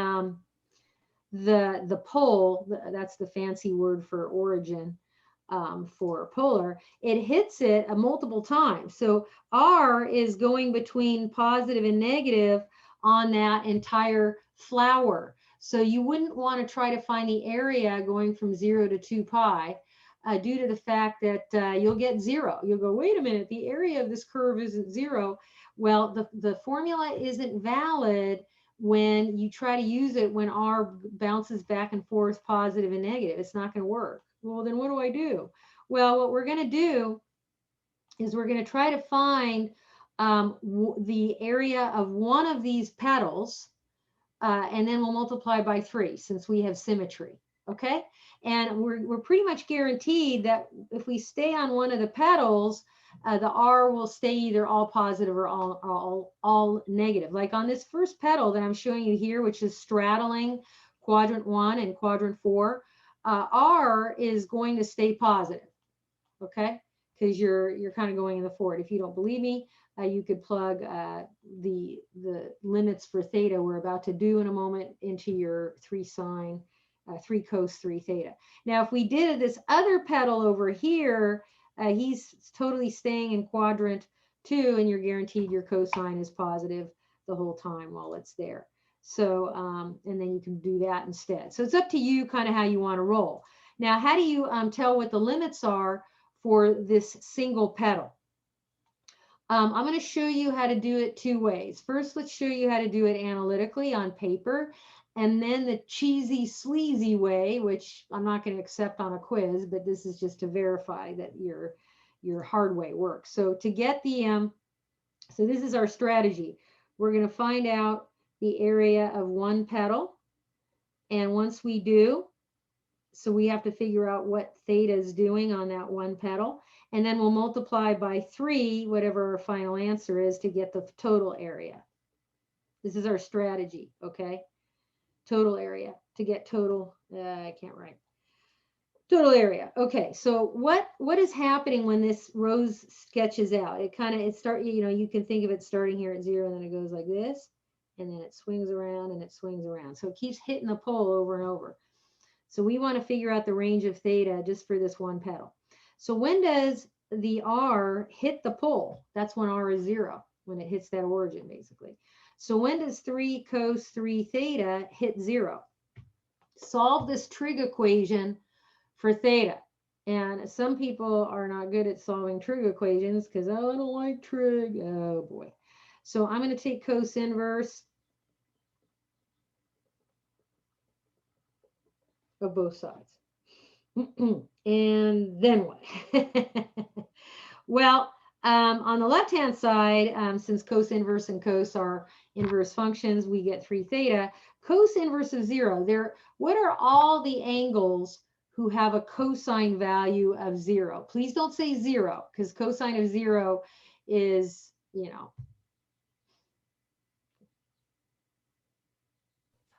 pole. That's the fancy word for origin for polar. It hits it multiple times. So R is going between positive and negative on that entire flower. So you wouldn't want to try to find the area going from 0 to 2 pi due to the fact that you'll get 0. You'll go, wait a minute, the area of this curve isn't 0. Well, the formula isn't valid when you try to use it when R bounces back and forth positive and negative. It's not going to work. Well, then what do I do? Well, what we're going to do is we're going to try to find the area of one of these petals, and then we'll multiply by 3 since we have symmetry. Okay, and we're pretty much guaranteed that if we stay on one of the petals, the R will stay either all positive or all negative. Like on this first petal that I'm showing you here, which is straddling quadrant 1 and quadrant 4, R is going to stay positive. Okay, because you're kind of going in the forward. If you don't believe me, you could plug the limits for theta we're about to do in a moment into your 3 sine, 3 cos 3 theta. Now, if we did this other petal over here, he's totally staying in quadrant 2, and you're guaranteed your cosine is positive the whole time while it's there. So, and then you can do that instead. So it's up to you kind of how you want to roll. Now, how do you tell what the limits are for this single petal? I'm going to show you how to do it 2 ways. First, let's show you how to do it analytically on paper, and then the cheesy, sleazy way, which I'm not going to accept on a quiz, but this is just to verify that your hard way works. So to get the, so this is our strategy. We're going to find out the area of one petal, and once we do, so we have to figure out what theta is doing on that one petal. And then we'll multiply by 3, whatever our final answer is, to get the total area. This is our strategy, okay? Total area to get total, I can't write. Total area. Okay, so what is happening when this rose sketches out? It you can think of it starting here at 0, and then it goes like this, and then it swings around and it swings around. So it keeps hitting the pole over and over. So we want to figure out the range of theta just for this one petal. So when does the R hit the pole? That's when R is 0, when it hits that origin, basically. So when does 3 cos 3 theta hit 0? Solve this trig equation for theta. And some people are not good at solving trig equations because, oh, I don't like trig. Oh, boy. So I'm going to take cos inverse of both sides. And then what? Well, on the left-hand side, since cos inverse and cos are inverse functions, we get 3 theta. Cos inverse of 0, what are all the angles who have a cosine value of 0. Please don't say 0, because cosine of 0 is, you know,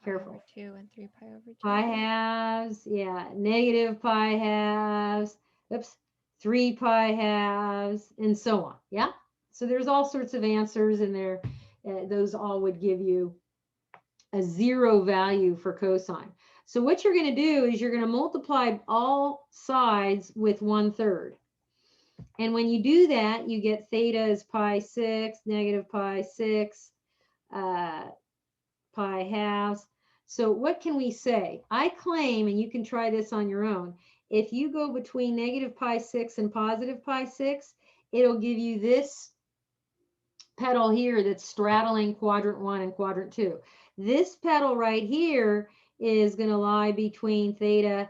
careful. 2 and 3 pi over 2. Pi halves, yeah, negative pi halves, oops, 3 pi halves, and so on. Yeah. So there's all sorts of answers in there. Those all would give you a 0 value for cosine. So what you're going to do is you're going to multiply all sides with 1/3. And when you do that, you get theta is pi 6, negative pi 6, pi halves. So what can we say? I claim, and you can try this on your own, if you go between negative pi 6 and positive pi 6, it'll give you this pedal here that's straddling quadrant 1 and quadrant 2. This pedal right here is going to lie between theta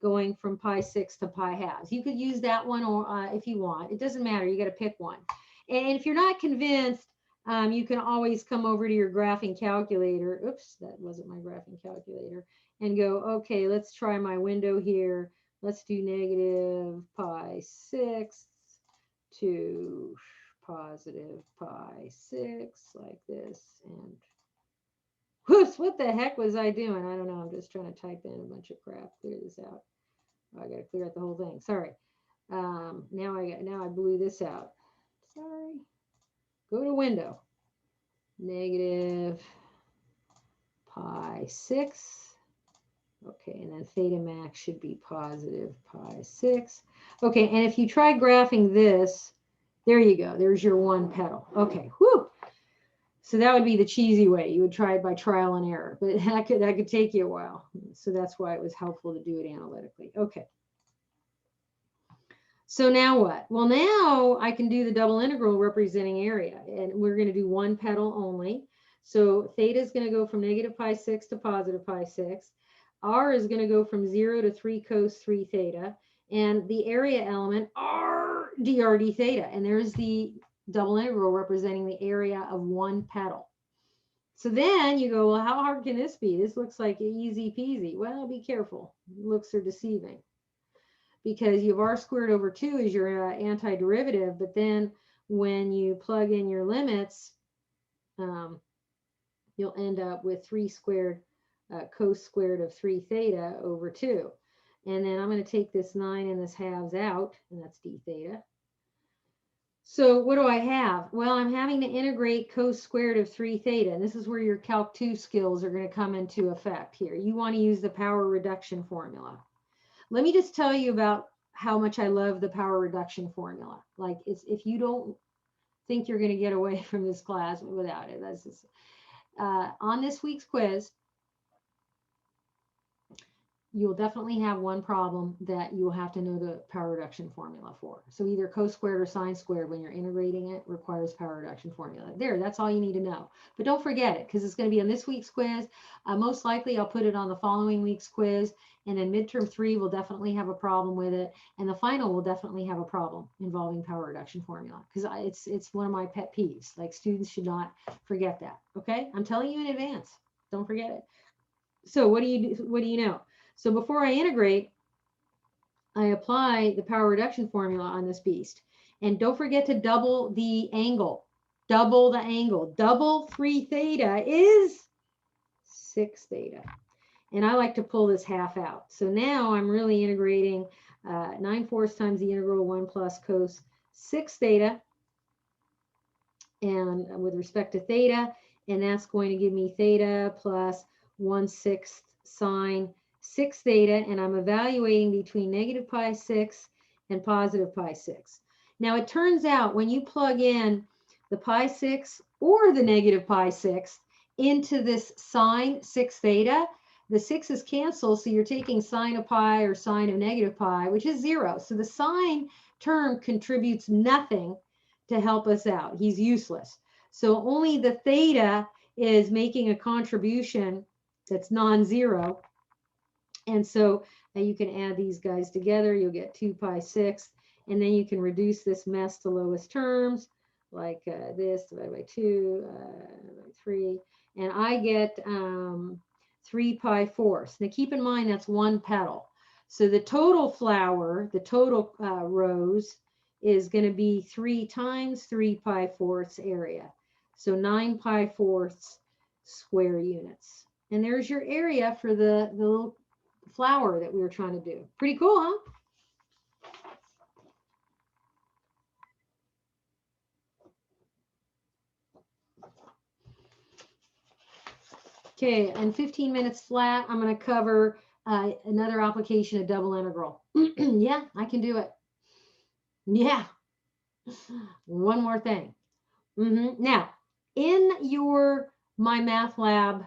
going from pi 6 to pi halves. You could use that one, or if you want. It doesn't matter. You got to pick one. And if you're not convinced, you can always come over to your graphing calculator. Oops, that wasn't my graphing calculator. And go, okay, let's try my window here. Let's do negative pi 6 to positive pi 6 like this. And whoops, what the heck was I doing? I don't know. I'm just trying to type in a bunch of crap. Clear this out. Oh, I got to clear out the whole thing. Sorry. Now I blew this out. Sorry. Go to window. Negative pi 6. Okay, and then theta max should be positive pi 6. Okay, and if you try graphing this, there you go. There's your one pedal. Okay, whoo. So that would be the cheesy way. You would try it by trial and error, but that could take you a while. So that's why it was helpful to do it analytically. Okay. So now what? Well, now I can do the double integral representing area, and we're going to do one pedal only. So theta is going to go from negative pi 6 to positive pi 6. R is going to go from 0 to 3 cos 3 theta. And the area element, R drd theta. And there's the double integral representing the area of one pedal. So then you go, well, how hard can this be? This looks like easy peasy. Well, be careful. Looks are deceiving, because you have r squared over 2 as your antiderivative, but then when you plug in your limits, you'll end up with 3 squared cos squared of 3 theta over 2. And then I'm going to take this 9 and this halves out, and that's d theta. So what do I have? Well, I'm having to integrate cos squared of 3 theta, and this is where your Calc 2 skills are going to come into effect here. You want to use the power reduction formula. Let me just tell you about how much I love the power reduction formula. Like, if you don't think you're going to get away from this class without it, that's just, on this week's quiz, you'll definitely have one problem that you will have to know the power reduction formula for. So either cos squared or sine squared, when you're integrating it, requires power reduction formula. There, that's all you need to know. But don't forget it, because it's going to be on this week's quiz. Most likely I'll put it on the following week's quiz. And then midterm 3 will definitely have a problem with it. And the final will definitely have a problem involving power reduction formula, because it's one of my pet peeves. Like, students should not forget that. Okay, I'm telling you in advance. Don't forget it. So what do you know? So before I integrate, I apply the power reduction formula on this beast. And don't forget to double the angle. Double the angle. Double 3 theta is 6 theta. And I like to pull this half out. So now I'm really integrating 9/4 times the integral 1 plus cos 6 theta. And with respect to theta, and that's going to give me theta plus 1/6 sine 6 theta, and I'm evaluating between negative pi 6 and positive pi 6. Now it turns out when you plug in the pi 6 or the negative pi 6 into this sine 6 theta, the 6's cancel, so you're taking sine of pi or sine of negative pi, which is 0. So the sine term contributes nothing to help us out. He's useless. So only the theta is making a contribution that's non-zero. And so you can add these guys together. You'll get 2 pi 6. And then you can reduce this mess to lowest terms, like this divided by 2, by 3. And I get 3 pi 4. Now keep in mind that's one pedal. So the total flower, the total rows is going to be 3 times 3 pi-fourths area. So 9 pi-fourths square units. And there's your area for the little flower that we were trying to do. Pretty cool, huh? Okay, and 15 minutes flat, I'm going to cover another application of double integral. Yeah, I can do it. Yeah. One more thing. Now, in your My Math Lab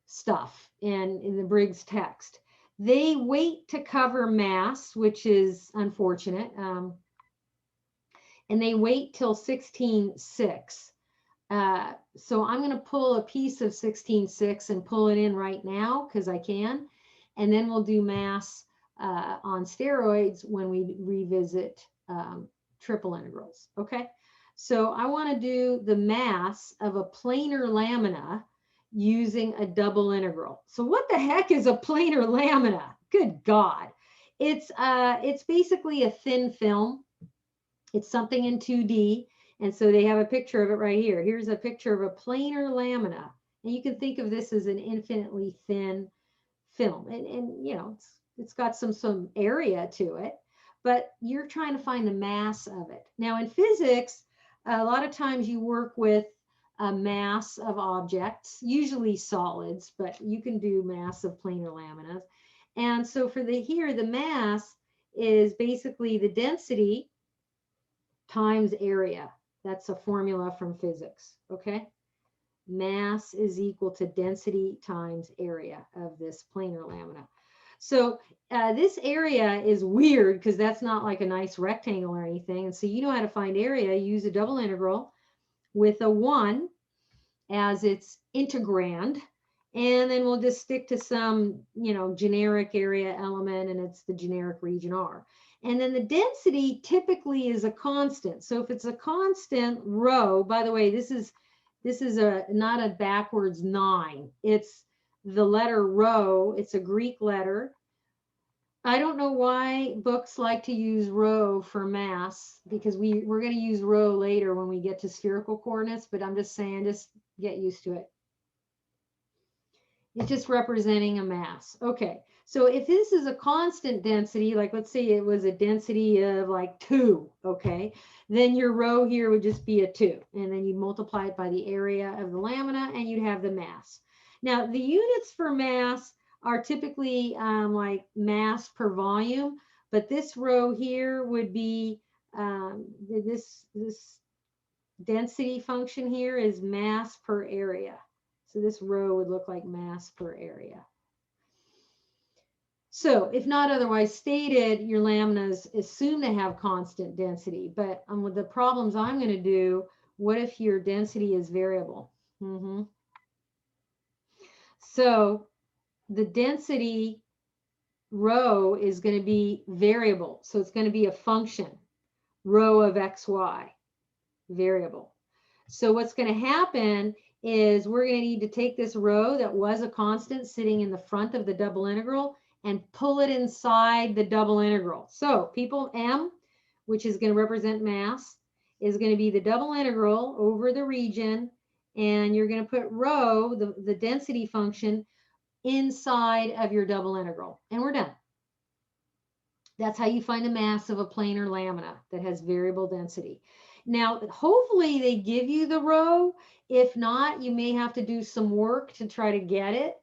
stuff and in the Briggs text, they wait to cover mass, which is unfortunate, and they wait till 16.6. So I'm going to pull a piece of 16.6 and pull it in right now because I can, and then we'll do mass on steroids when we revisit triple integrals. Okay, so I want to do the mass of a planar lamina using a double integral. So what the heck is a planar lamina? Good God. It's basically a thin film. It's something in 2D. And so they have a picture of it right here. Here's a picture of a planar lamina. And you can think of this as an infinitely thin film. And you know, it's got some area to it, but you're trying to find the mass of it. Now in physics, a lot of times you work with a mass of objects, usually solids, but you can do mass of planar laminas. And so for the mass is basically the density times area. That's a formula from physics, okay? Mass is equal to density times area of this planar lamina. So this area is weird because that's not like a nice rectangle or anything. And so you know how to find area. Use a double integral with a 1 as its integrand. And then we'll just stick to some, you know, generic area element, and it's the generic region R. And then the density typically is a constant. So if it's a constant rho, by the way, this is not a backwards 9. It's the letter rho. It's a Greek letter. I don't know why books like to use rho for mass, because we're going to use rho later when we get to spherical coordinates, but I'm just saying, just get used to it. It's just representing a mass. Okay, so if this is a constant density, like let's say it was a density of like 2, okay, then your rho here would just be a 2. And then you multiply it by the area of the lamina and you'd have the mass. Now, the units for mass are typically like mass per volume, but this rho here would be, this density function here is mass per area. So this rho would look like mass per area. So if not otherwise stated, your laminas assume to have constant density. But with the problems I'm going to do, what if your density is variable? So the density rho is going to be variable. So it's going to be a function, rho of xy, variable. So what's going to happen is we're going to need to take this rho that was a constant sitting in the front of the double integral and pull it inside the double integral. So people M, which is going to represent mass, is going to be the double integral over the region, and you're going to put rho, the density function, inside of your double integral, and we're done. That's how you find the mass of a planar lamina that has variable density. Now, hopefully they give you the rho. If not, you may have to do some work to try to get it.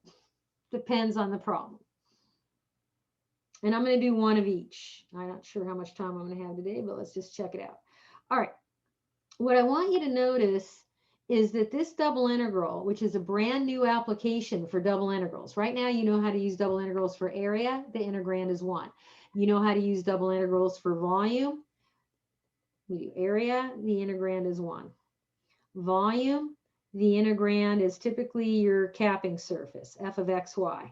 Depends on the problem. And I'm going to do one of each. I'm not sure how much time I'm going to have today, but let's just check it out. All right. What I want you to notice is that this double integral, which is a brand new application for double integrals. Right now, you know how to use double integrals for area. The integrand is 1. You know how to use double integrals for volume. We do area, the integrand is 1. Volume, the integrand is typically your capping surface, f of xy.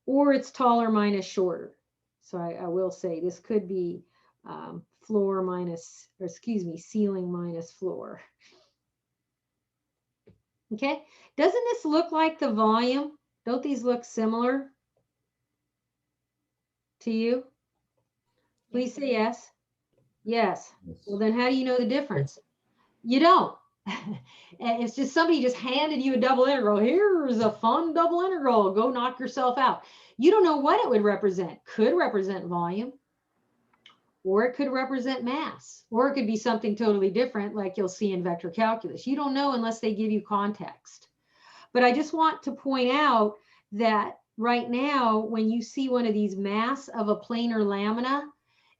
Or it's taller minus shorter. So I will say this could be floor minus, or excuse me, ceiling minus floor. Okay, doesn't this look like the volume? Don't these look similar? to you? Please say yes. Yes. Well, then how do you know the difference? You don't. And it's just somebody just handed you a double integral. Here's a fun double integral. Go knock yourself out. You don't know what it would represent. Could represent volume, or it could represent mass, or it could be something totally different like you'll see in vector calculus. You don't know unless they give you context. But I just want to point out that right now, when you see one of these mass of a planar lamina,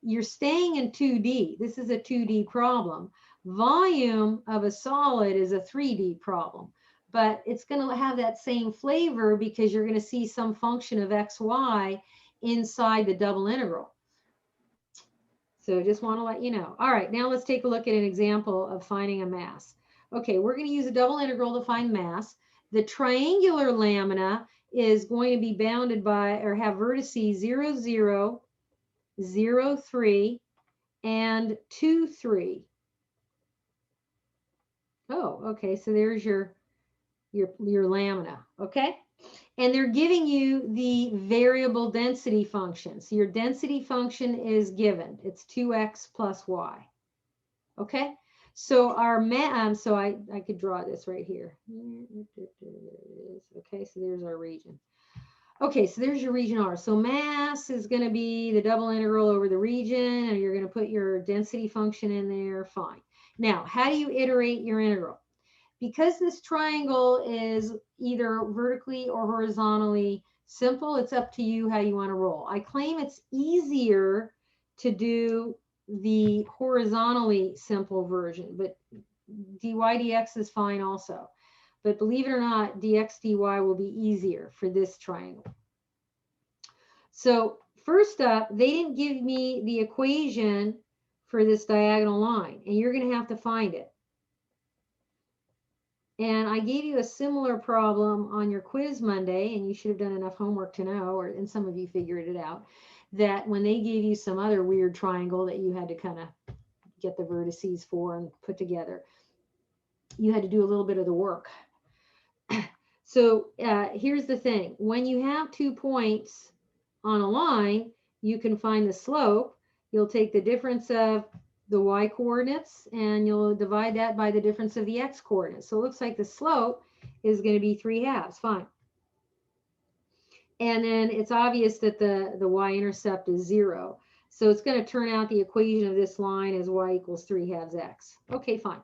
you're staying in 2D. This is a 2D problem. Volume of a solid is a 3D problem, but it's going to have that same flavor because you're going to see some function of xy inside the double integral. So just want to let you know. All right, now let's take a look at an example of finding a mass. Okay, we're going to use a double integral to find mass. The triangular lamina is going to be bounded by, or have vertices 0, 0, 0, 3, and 2, 3. Oh, okay, so there's your lamina, okay? And they're giving you the variable density function. So your density function is given. It's 2x plus y. Okay? So our so I could draw this right here. Okay, so there's our region. Okay, so there's your region R. So mass is going to be the double integral over the region, and you're going to put your density function in there. Fine. Now, how do you iterate your integral? Because this triangle is either vertically or horizontally simple, it's up to you how you want to roll. I claim it's easier to do the horizontally simple version, but dy dx is fine also. But believe it or not, dx dy will be easier for this triangle. So first up, they didn't give me the equation for this diagonal line, and you're going to have to find it. And I gave you a similar problem on your quiz Monday, and you should have done enough homework to know, and some of you figured it out, that when they gave you some other weird triangle that you had to kind of get the vertices for and put together, you had to do a little bit of the work. So here's the thing. When you have 2 points on a line, you can find the slope. You'll take the difference of the y coordinates and you'll divide that by the difference of the x coordinates. So it looks like the slope is going to be 3/2. Fine. And then it's obvious that the y-intercept is 0. So it's going to turn out the equation of this line as y equals 3/2 x. Okay, fine.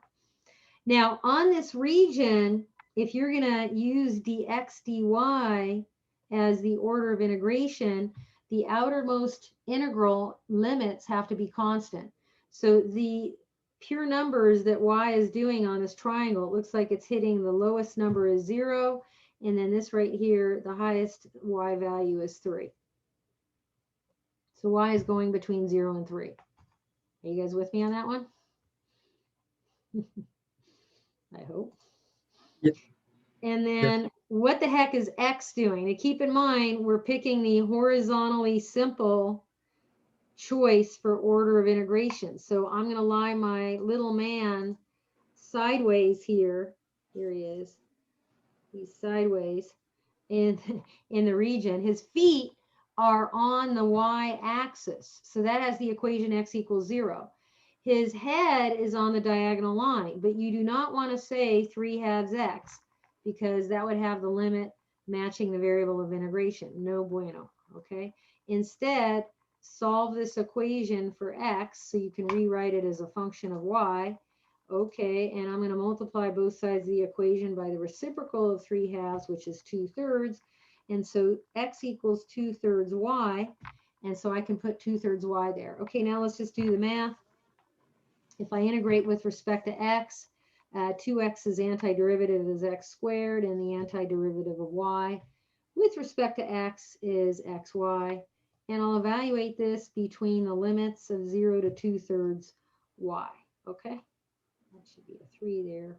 Now on this region, if you're going to use dx dy as the order of integration, the outermost integral limits have to be constant. So the pure numbers that y is doing on this triangle, it looks like it's hitting the lowest number is 0, and then this right here, the highest y value is 3. So y is going between 0 and 3. Are you guys with me on that one? I hope. Yep. And then what the heck is x doing? Now keep in mind, we're picking the horizontally simple choice for order of integration. So I'm going to lie my little man sideways here. Here he is. He's sideways in the region. His feet are on the y-axis. So that has the equation x equals 0. His head is on the diagonal line, but you do not want to say 3/2 x because that would have the limit matching the variable of integration. No bueno, okay? Instead, solve this equation for x so you can rewrite it as a function of y. Okay, and I'm going to multiply both sides of the equation by the reciprocal of 3/2, which is 2/3. And so x equals 2/3 y. And so I can put 2/3 y there. Okay, now let's just do the math. If I integrate with respect to x, 2x's antiderivative is x squared, and the antiderivative of y with respect to x is xy. And I'll evaluate this between the limits of 0 to 2/3 y. Okay, that should be a 3 there.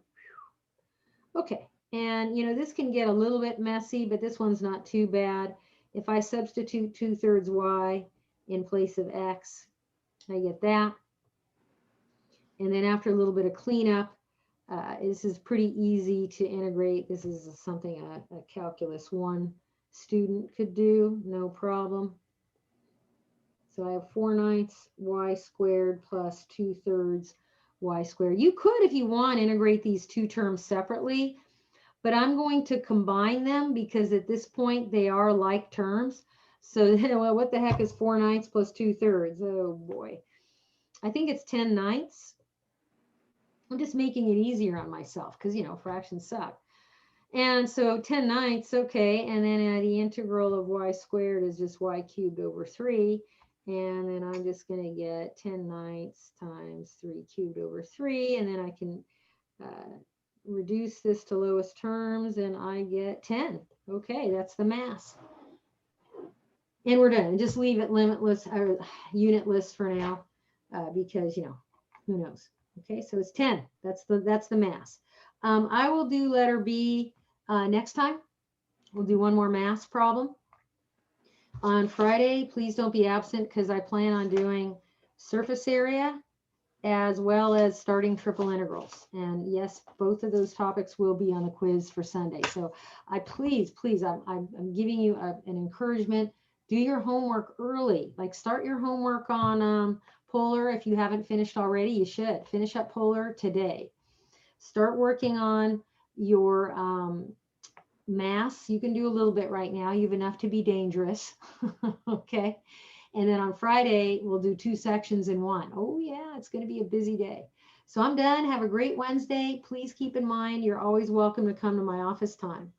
Okay, and you know, this can get a little bit messy, but this one's not too bad. If I substitute 2/3 y in place of x, I get that. And then after a little bit of cleanup, this is pretty easy to integrate. This is something a Calculus 1 student could do, no problem. So I have 4/9 y squared plus 2/3 y squared. You could, if you want, integrate these two terms separately, but I'm going to combine them because at this point they are like terms. So well, what the heck is 4/9 plus 2/3? Oh boy. I think it's 10/9. I'm just making it easier on myself because, you know, fractions suck. And so 10/9, okay. And then the integral of y squared is just y cubed over 3. And then I'm just going to get 10/9 times 3 cubed over 3. And then I can reduce this to lowest terms and I get 10. Okay, that's the mass. And we're done. Just leave it limitless or unitless for now because, you know, who knows? Okay, so it's 10. That's the mass. I will do letter B next time. We'll do one more mass problem. On Friday, please don't be absent because I plan on doing surface area as well as starting triple integrals. And yes, both of those topics will be on the quiz for Sunday. So please, I'm giving you an encouragement. Do your homework early. Like start your homework on Polar. If you haven't finished already, you should finish up Polar today. Start working on your mass. You can do a little bit right now. You have enough to be dangerous. Okay. And then on Friday, we'll do 2 sections in one. Oh yeah, it's going to be a busy day. So I'm done. Have a great Wednesday. Please keep in mind, you're always welcome to come to my office time.